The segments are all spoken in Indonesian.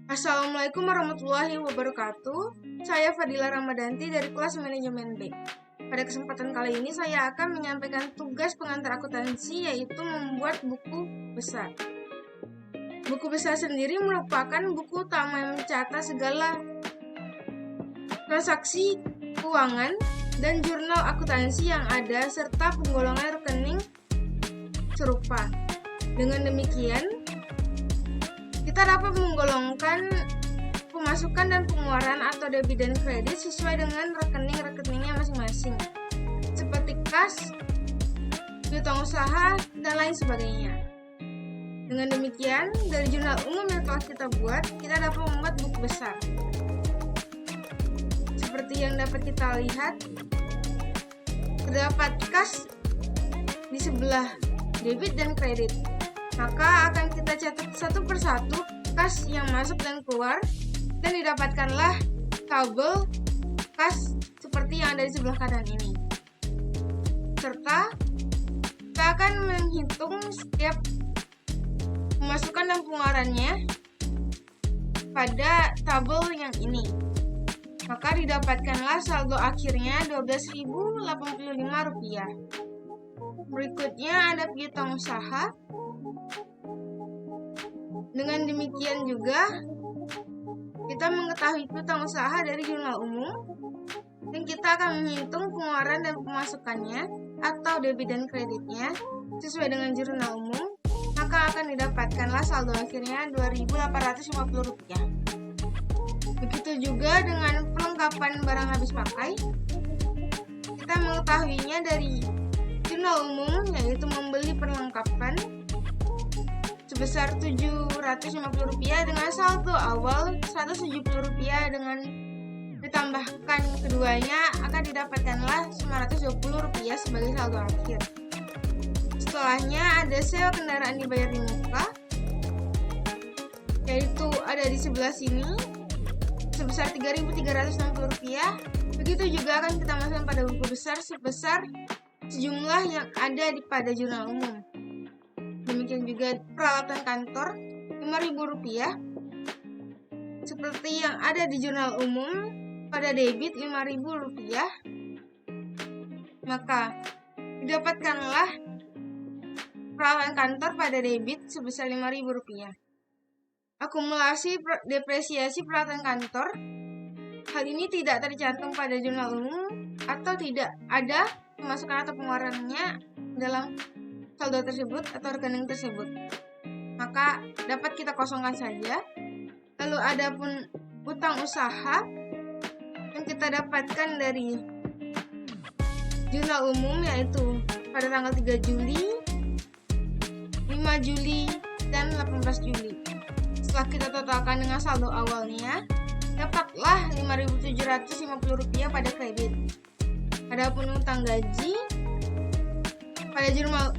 Assalamualaikum warahmatullahi wabarakatuh. Saya Fadila Ramadanti dari kelas Manajemen B. Pada kesempatan kali ini saya akan menyampaikan tugas pengantar akuntansi, yaitu membuat buku besar. Buku besar sendiri merupakan buku utama yang mencatat segala transaksi keuangan dan jurnal akuntansi yang ada, serta penggolongan rekening serupa. Dengan demikian, kita dapat menggolongkan pemasukan dan pengeluaran atau debit dan kredit sesuai dengan rekening-rekeningnya masing-masing, seperti kas, piutang usaha, dan lain sebagainya. Dengan demikian, dari jurnal umum yang telah kita buat, kita dapat membuat buku besar. Seperti yang dapat kita lihat, terdapat kas di sebelah debit dan kredit. Maka akan kita catat satu persatu kas yang masuk dan keluar, dan didapatkanlah tabel kas seperti yang ada di sebelah kanan ini. Serta kita akan menghitung setiap pemasukan dan pengeluarannya pada tabel yang ini. Maka didapatkanlah saldo akhirnya Rp12.085. Berikutnya ada piutang usaha. Dengan demikian juga, kita mengetahui piutang usaha dari jurnal umum, dan kita akan menghitung pengeluaran dan pemasukannya atau debit dan kreditnya sesuai dengan jurnal umum, maka akan didapatkanlah saldo akhirnya Rp2.850. Begitu juga dengan perlengkapan barang habis pakai. Kita mengetahuinya dari jurnal umum, yaitu membeli perlengkapan sebesar Rp750 dengan saldo awal Rp170, dengan ditambahkan keduanya akan didapatkanlah Rp920 sebagai saldo akhir. Setelahnya ada sewa kendaraan dibayar di muka, yaitu ada di sebelah sini sebesar Rp3.360. Begitu juga akan kita masukkan pada buku besar sebesar sejumlah yang ada pada jurnal umum. Demikian juga peralatan kantor Rp5.000 seperti yang ada di jurnal umum. Pada debit Rp5.000, maka didapatkanlah peralatan kantor pada debit sebesar Rp5.000. Akumulasi depresiasi peralatan kantor, hal ini tidak tercantum pada jurnal umum atau tidak ada pemasukan atau pengeluarannya dalam saldo tersebut atau rekening tersebut, maka dapat kita kosongkan saja. Lalu ada pun utang usaha yang kita dapatkan dari jurnal umum, yaitu pada tanggal 3 Juli, 5 Juli, dan 18 Juli. Setelah kita totalkan dengan saldo awalnya, dapatlah Rp5.750 pada kredit. Adapun utang gaji, pada jurnal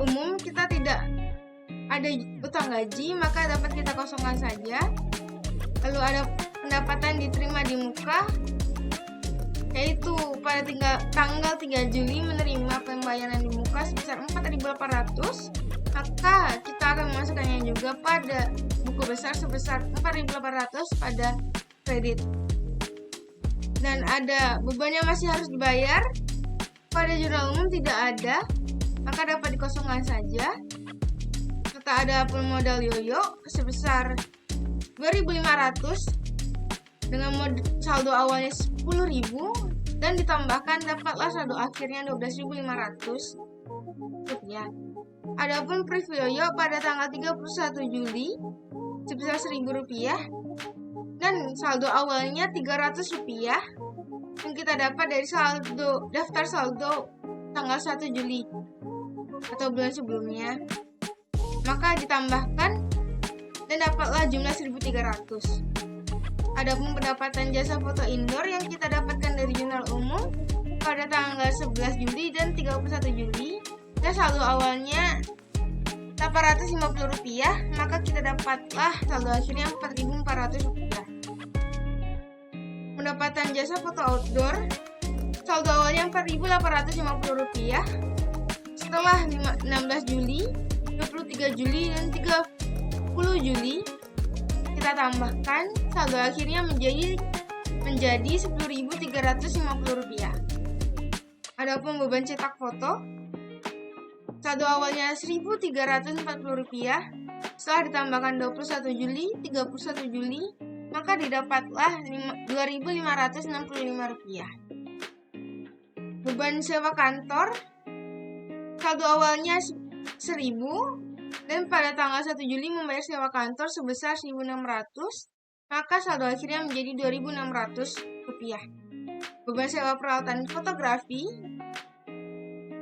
umum kita tidak ada utang gaji, maka dapat kita kosongkan saja. Lalu ada pendapatan diterima di muka, yaitu pada tanggal 3 Juli menerima pembayaran di muka sebesar Rp4.800, maka kita akan memasukkannya juga pada buku besar sebesar Rp4.800 pada kredit. Dan ada beban yang masih harus dibayar, pada jurnal umum tidak ada, maka dapat dikosongkan saja. Serta ada pun modal yoyo sebesar Rp2.500 dengan saldo awalnya Rp10.000, dan ditambahkan dapatlah saldo akhirnya Rp12.500. Adapun preview yoyo pada tanggal 31 Juli sebesar Rp1.000 dan saldo awalnya Rp300 yang kita dapat dari daftar saldo tanggal 1 Juli atau bulan sebelumnya, maka ditambahkan dan dapatlah jumlah Rp1.300. Adapun pendapatan jasa foto indoor yang kita dapatkan dari jurnal umum pada tanggal 11 Juli dan 31 Juli, dan saldo awalnya Rp850, maka kita dapatlah saldo akhirnya Rp4.400. Pendapatan jasa foto outdoor, saldo awalnya Rp4.850. Setelah 16 Juli, 23 Juli, dan 30 Juli, kita tambahkan, saldo akhirnya menjadi Rp10.350. Adapun beban cetak foto, saldo awalnya Rp1.340, setelah ditambahkan 21 Juli, 31 Juli, maka didapatlah Rp2.565. Beban sewa kantor, saldo awalnya Rp1.000 dan pada tanggal 1 Juli membayar sewa kantor sebesar Rp1.600, maka saldo akhirnya menjadi Rp2.600. Beban sewa peralatan fotografi,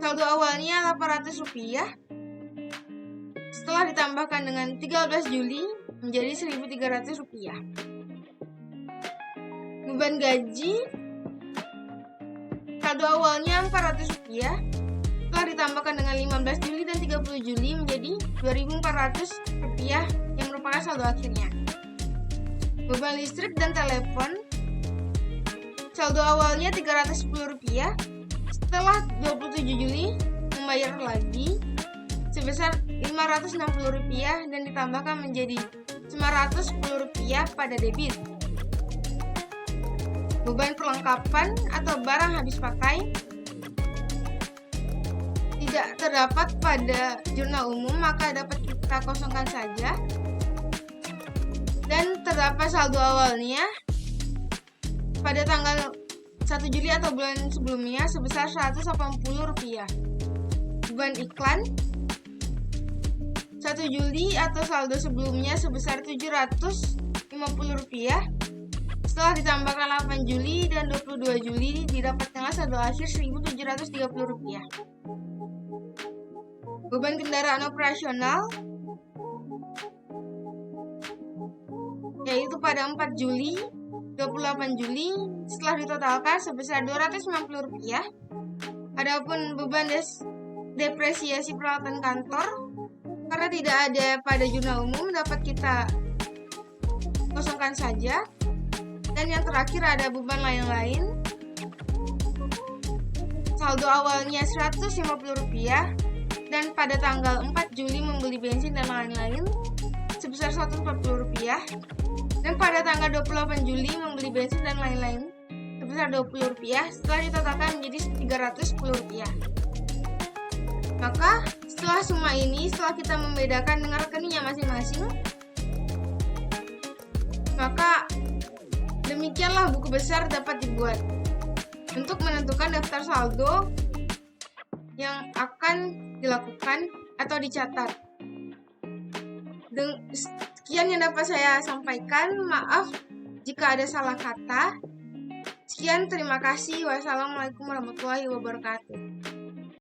saldo awalnya Rp800, setelah ditambahkan dengan 13 Juli menjadi Rp1.300. Beban gaji, saldo awalnya Rp400, setelah ditambahkan dengan 15 Juli dan 30 Juli menjadi Rp2.400 yang merupakan saldo akhirnya. Beban listrik dan telepon, saldo awalnya Rp310, setelah 27 Juli membayar lagi sebesar Rp560 dan ditambahkan menjadi Rp910 pada debit. Beban perlengkapan atau barang habis pakai tidak terdapat pada jurnal umum, maka dapat kita kosongkan saja. Dan terdapat saldo awalnya pada tanggal 1 Juli atau bulan sebelumnya sebesar Rp180. Beban iklan 1 Juli atau saldo sebelumnya sebesar Rp750. Setelah ditambahkan 8 Juli dan 22 Juli didapatkanlah saldo akhir Rp1.730. Beban kendaraan operasional yaitu pada 4 Juli, 28 Juli setelah ditotalkan sebesar Rp290. Adapun beban depresiasi peralatan kantor karena tidak ada pada jurnal umum dapat kita kosongkan saja. Dan yang terakhir ada beban lain-lain, saldo awalnya Rp150 dan pada tanggal 4 Juli membeli bensin dan lain-lain sebesar Rp140 dan pada tanggal 28 Juli membeli bensin dan lain-lain sebesar Rp20 setelah ditotalkan menjadi Rp310. Maka setelah semua ini, setelah kita membedakan dengan rekeningnya masing-masing, maka demikianlah buku besar dapat dibuat untuk menentukan daftar saldo yang akan dilakukan atau dicatat. Sekian yang dapat saya sampaikan. Maaf jika ada salah kata. Sekian, terima kasih. Wassalamualaikum warahmatullahi wabarakatuh.